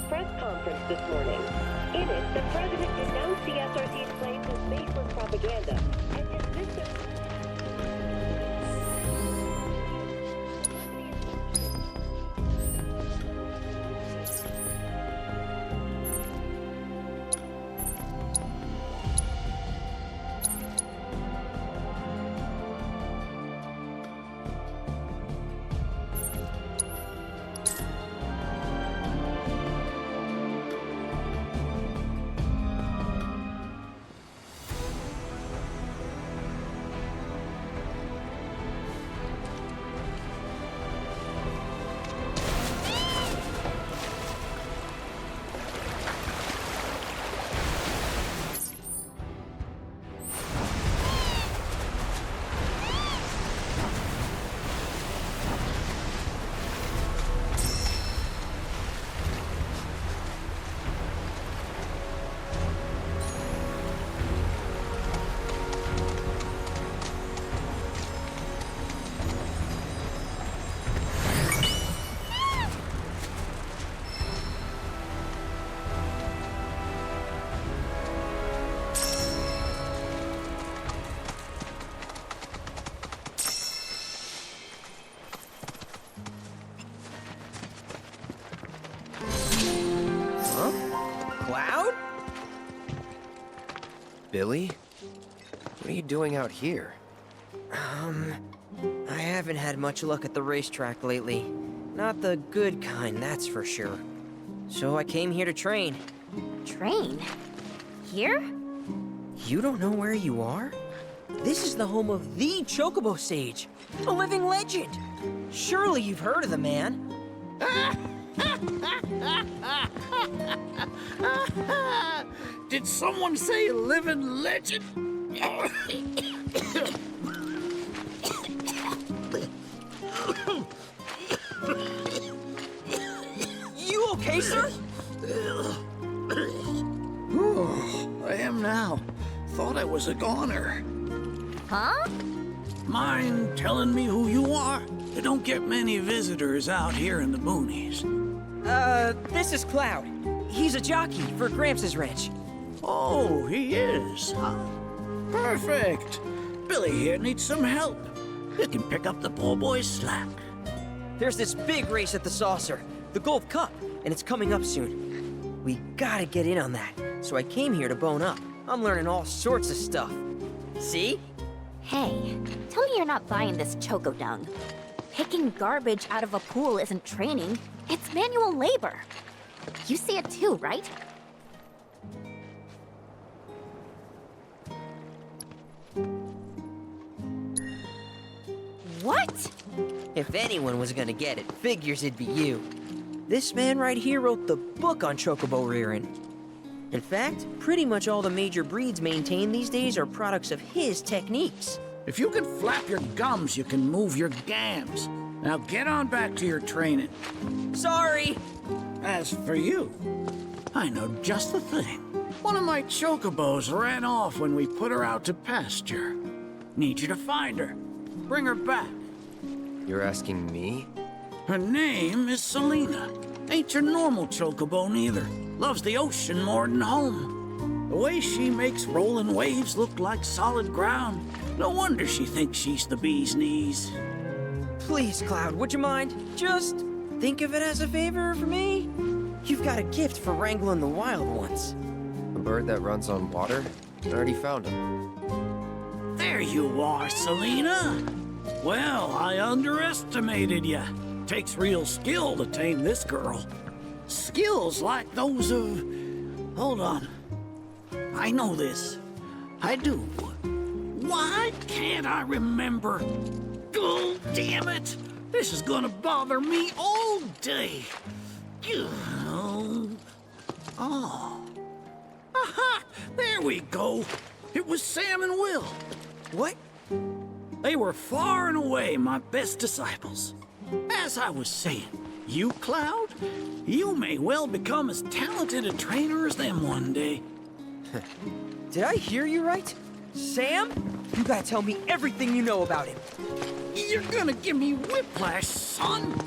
press conference this morning. In it, the president denounced the SRC's claims as baseless propaganda and insisted... Billy? What are you doing out here? I haven't had much luck at the racetrack lately. Not the good kind, that's for sure. So I came here to train. Train? Here? You don't know where you are? This is the home of the Chocobo Sage, a living legend. Surely you've heard of the man. Did someone say living legend? You okay, sir? I am now. Thought I was a goner. Huh? Mind telling me who you are? They don't get many visitors out here in the boonies. This is Cloud. He's a jockey for Gramps' ranch. Oh, he is, huh? Perfect. Billy here needs some help. You can pick up the poor boy's slack. There's this big race at the Saucer, the Gold Cup, and it's coming up soon. We gotta get in on that, so I came here to bone up. I'm learning all sorts of stuff. See? Hey, tell me you're not buying this choco dung. Picking garbage out of a pool isn't training, it's manual labor. You see it too, right? What? If anyone was gonna get it, figures it'd be you. This man right here wrote the book on chocobo rearing. In fact, pretty much all the major breeds maintained these days are products of his techniques. If you can flap your gums, you can move your gams. Now get on back to your training. Sorry! As for you, I know just the thing. One of my chocobos ran off when we put her out to pasture. Need you to find her. Bring her back. You're asking me? Her name is Selena. Ain't your normal chocobo neither. Loves the ocean more than home. The way she makes rolling waves look like solid ground. No wonder she thinks she's the bee's knees. Please, Cloud, would you mind? Just think of it as a favor for me. You've got a gift for wrangling the wild ones. A bird that runs on water? I already found him. There you are, Selena. Well, I underestimated ya. Takes real skill to tame this girl. Skills like those of... Hold on. I know this. I do. Why can't I remember? Oh, damn it! This is gonna bother me all day. Oh. Aha! There we go. It was Sam and Will. What? They were far and away my best disciples. As I was saying, you, Cloud, you may well become as talented a trainer as them one day. Did I hear you right? Sam? You gotta tell me everything you know about him. You're gonna give me whiplash, son.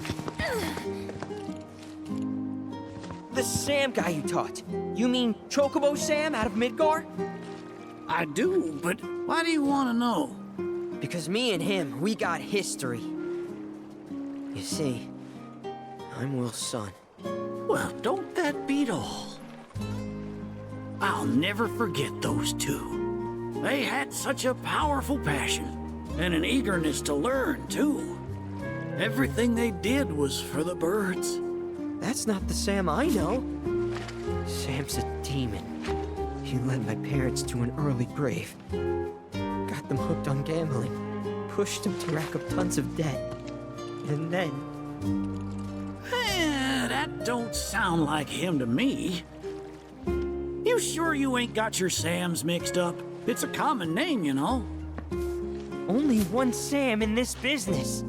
the Sam guy you taught. You mean Chocobo Sam out of Midgar? I do, but why do you want to know? Because me and him, we got history. You see, I'm Will's son. Well, don't that beat all? I'll never forget those two. They had such a powerful passion, and an eagerness to learn, too. Everything they did was for the birds. That's not the Sam I know. Sam's a demon. He led my parents to an early grave. Got them hooked on gambling. Pushed them to rack up tons of debt. And then... That don't sound like him to me. You sure you ain't got your Sams mixed up? It's a common name, you know. Only one Sam in this business.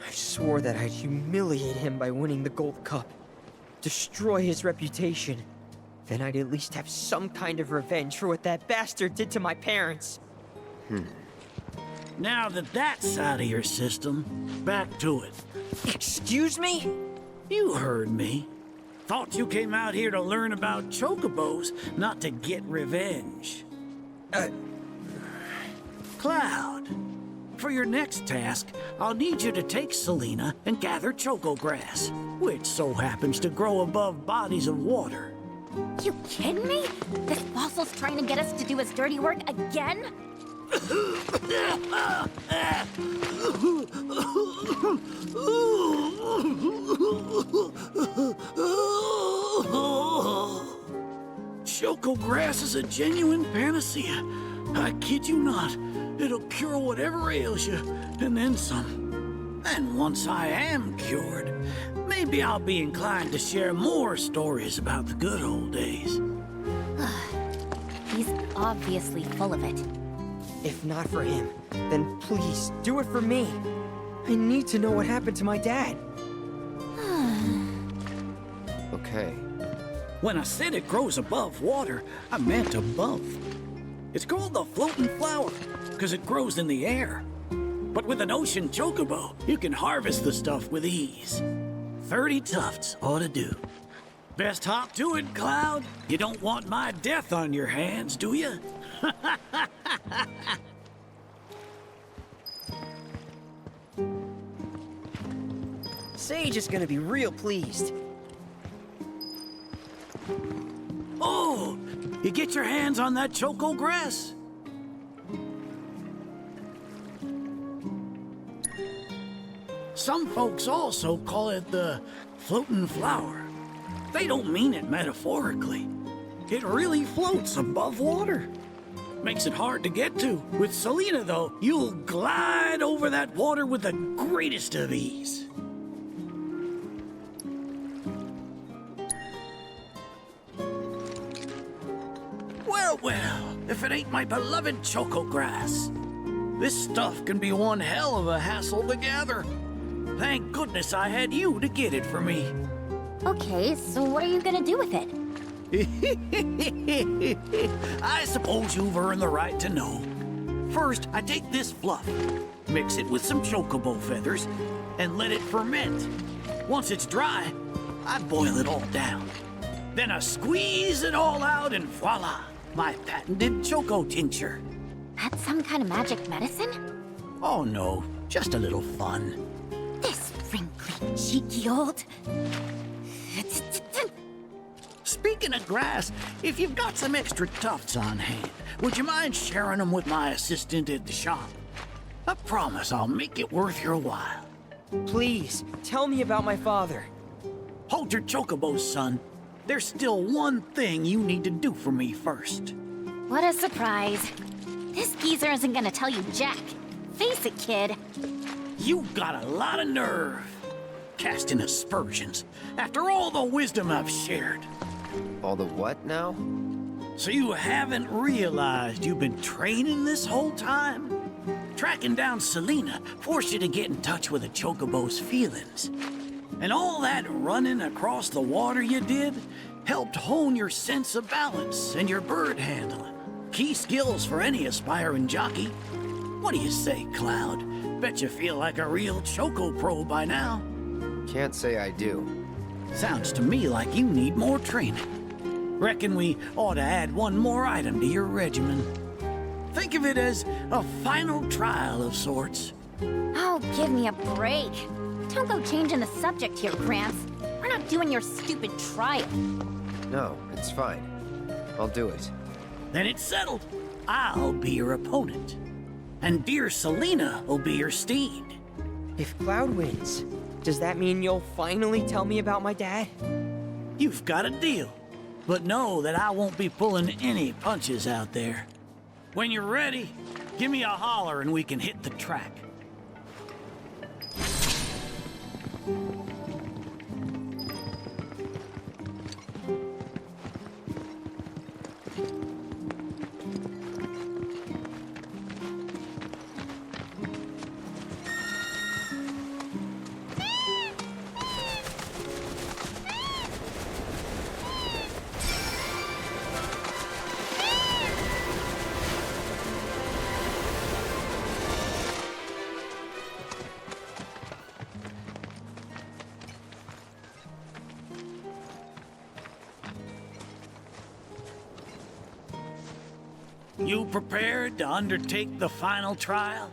I swore that I'd humiliate him by winning the Gold Cup. Destroy his reputation. Then I'd at least have some kind of revenge for what that bastard did to my parents. Now that that's out of your system, back to it. Excuse me? You heard me. Thought you came out here to learn about chocobos, not to get revenge. Cloud, for your next task, I'll need you to take Selena and gather choco grass, which so happens to grow above bodies of water. You kidding me? This fossil's trying to get us to do his dirty work again? Choco grass is a genuine panacea. I kid you not. It'll cure whatever ails you, and then some. And once I am cured, maybe I'll be inclined to share more stories about the good old days. He's obviously full of it. If not for him, then please, do it for me. I need to know what happened to my dad. Okay. When I said it grows above water, I meant above. It's called the floating flower, because it grows in the air. But with an ocean chocobo, you can harvest the stuff with ease. 30 tufts ought to do. Best hop to it, Cloud. You don't want my death on your hands, do you? Sage is gonna be real pleased. Oh, you get your hands on that choco grass? Some folks also call it the floating flower. They don't mean it metaphorically. It really floats above water. Makes it hard to get to. With Selena, though, you'll glide over that water with the greatest of ease. Well, if it ain't my beloved choco grass. This stuff can be one hell of a hassle to gather. Thank goodness I had you to get it for me. Okay, so what are you gonna do with it? I suppose you've earned the right to know. First, I take this fluff, mix it with some chocobo feathers, and let it ferment. Once it's dry, I boil it all down. Then I squeeze it all out and voila, my patented choco tincture. That's some kind of magic medicine? Oh no, just a little fun. This wrinkly, cheeky old... Speaking of grass, if you've got some extra tufts on hand, would you mind sharing them with my assistant at the shop? I promise I'll make it worth your while. Please, tell me about my father. Hold your chocobos, son. There's still one thing you need to do for me first. What a surprise. This geezer isn't gonna tell you jack. Face it, kid. You got a lot of nerve. Casting aspersions after all the wisdom I've shared. All the what now? So you haven't realized you've been training this whole time? Tracking down Selena forced you to get in touch with a chocobo's feelings. And all that running across the water you did helped hone your sense of balance and your bird handling. Key skills for any aspiring jockey. What do you say, Cloud? Bet you feel like a real choco pro by now. Can't say I do. Sounds to me like you need more training. Reckon we ought to add one more item to your regimen. Think of it as a final trial of sorts. Oh, give me a break. Don't go changing the subject here, Gramps. We're not doing your stupid trial. No, it's fine. I'll do it. Then it's settled. I'll be your opponent. And dear Selena will be your steed. If Cloud wins, does that mean you'll finally tell me about my dad? You've got a deal. But know that I won't be pulling any punches out there. When you're ready, give me a holler and we can hit the track. You prepared to undertake the final trial?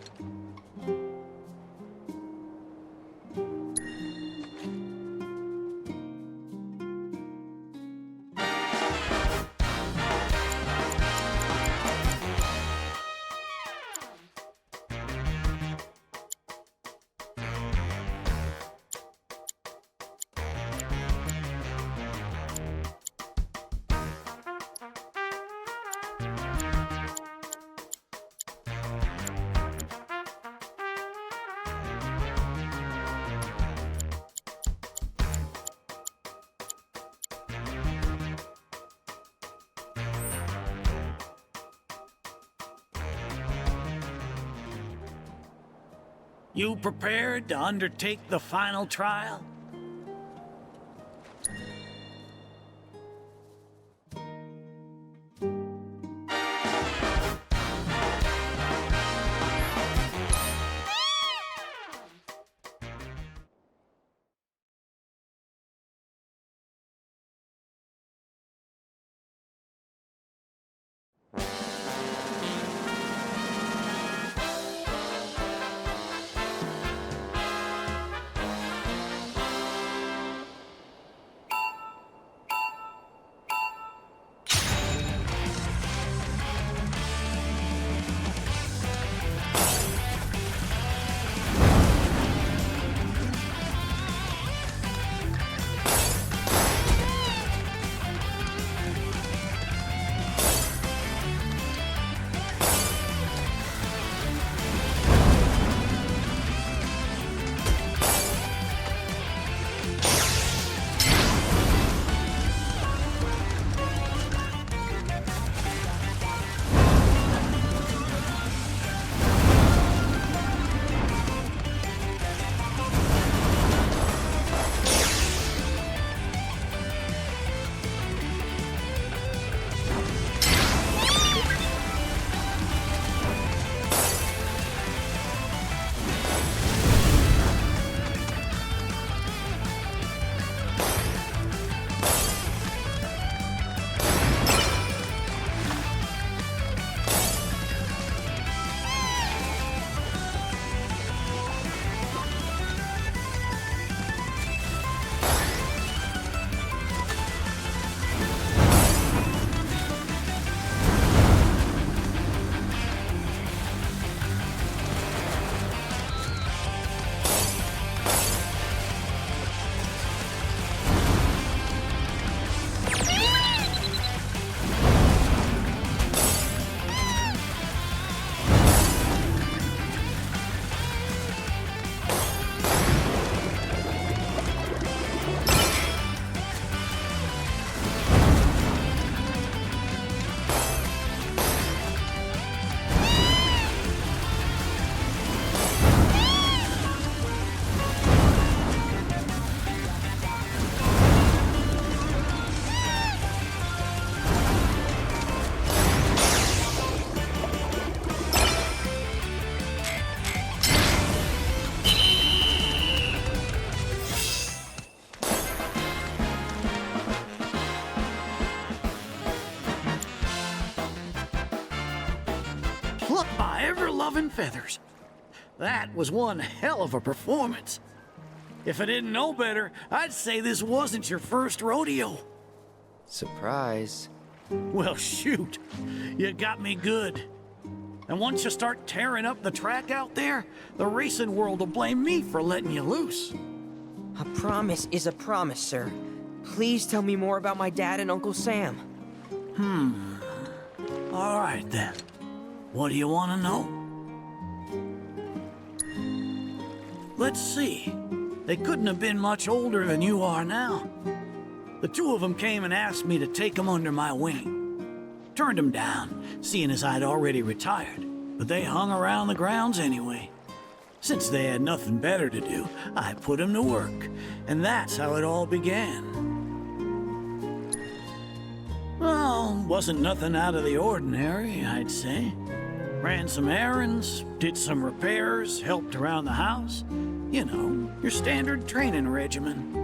You prepared to undertake the final trial? my ever-loving feathers. That was one hell of a performance. If I didn't know better, I'd say this wasn't your first rodeo. Surprise. Well, shoot. You got me good. And once you start tearing up the track out there, the racing world will blame me for letting you loose. A promise is a promise, sir. Please tell me more about my dad and Uncle Sam. All right, then. What do you want to know? Let's see. They couldn't have been much older than you are now. The two of them came and asked me to take them under my wing. Turned them down, seeing as I'd already retired, but they hung around the grounds anyway. Since they had nothing better to do, I put them to work, and that's how it all began. Well, wasn't nothing out of the ordinary, I'd say. Ran some errands, did some repairs, helped around the house. You know, your standard training regimen.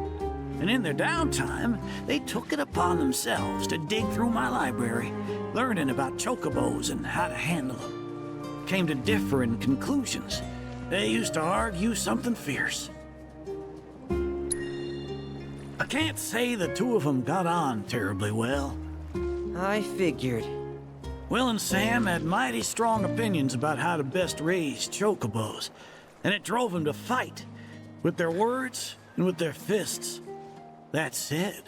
And in their downtime, they took it upon themselves to dig through my library, learning about chocobos and how to handle them. Came to differing conclusions. They used to argue something fierce. I can't say the two of them got on terribly well. I figured. Will and Sam had mighty strong opinions about how to best raise chocobos, and it drove them to fight, with their words and with their fists. That said,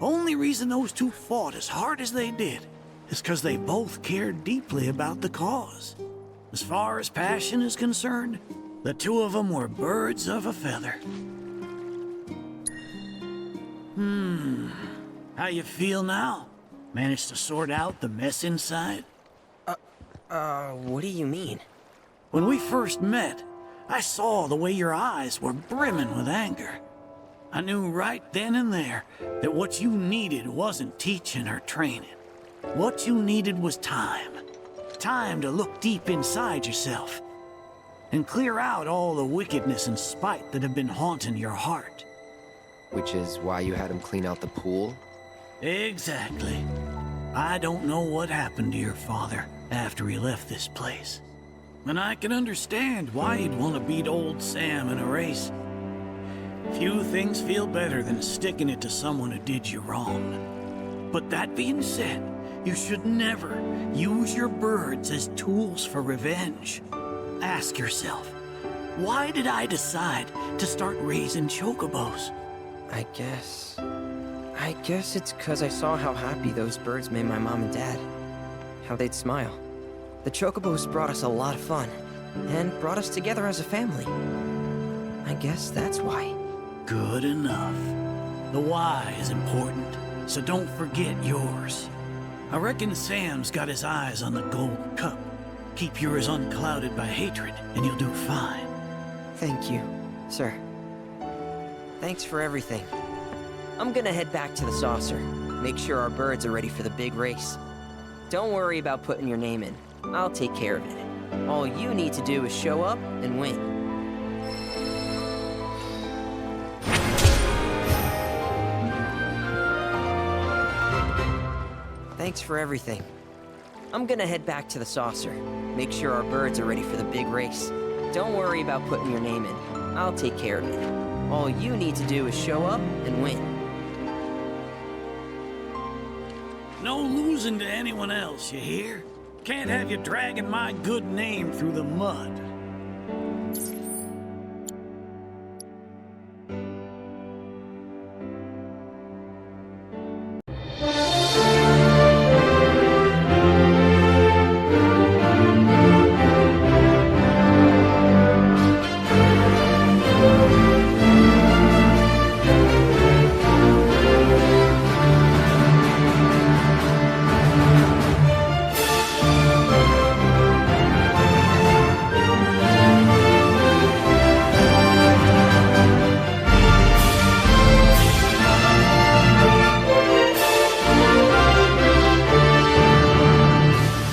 only reason those two fought as hard as they did is because they both cared deeply about the cause. As far as passion is concerned, the two of them were birds of a feather. How you feel now? Managed to sort out the mess inside? What do you mean? When we first met, I saw the way your eyes were brimming with anger. I knew right then and there that what you needed wasn't teaching or training. What you needed was time. Time to look deep inside yourself and clear out all the wickedness and spite that have been haunting your heart. Which is why you had him clean out the pool? Exactly. I don't know what happened to your father after he left this place. And I can understand why you'd want to beat old Sam in a race. Few things feel better than sticking it to someone who did you wrong. But that being said, you should never use your birds as tools for revenge. Ask yourself, why did I decide to start raising chocobos? I guess it's 'cause I saw how happy those birds made my mom and dad. How they'd smile. The chocobos brought us a lot of fun, and brought us together as a family. I guess that's why. Good enough. The why is important, so don't forget yours. I reckon Sam's got his eyes on the gold cup. Keep yours unclouded by hatred, and you'll do fine. Thank you, sir. Thanks for everything. I'm gonna head back to the saucer. Make sure our birds are ready for the big race. Don't worry about putting your name in. I'll take care of it. All you need to do is show up and win. Thanks for everything. I'm gonna head back to the saucer. Make sure our birds are ready for the big race. Don't worry about putting your name in. I'll take care of it. All you need to do is show up and win. No losing to anyone else, you hear? Can't have you dragging my good name through the mud.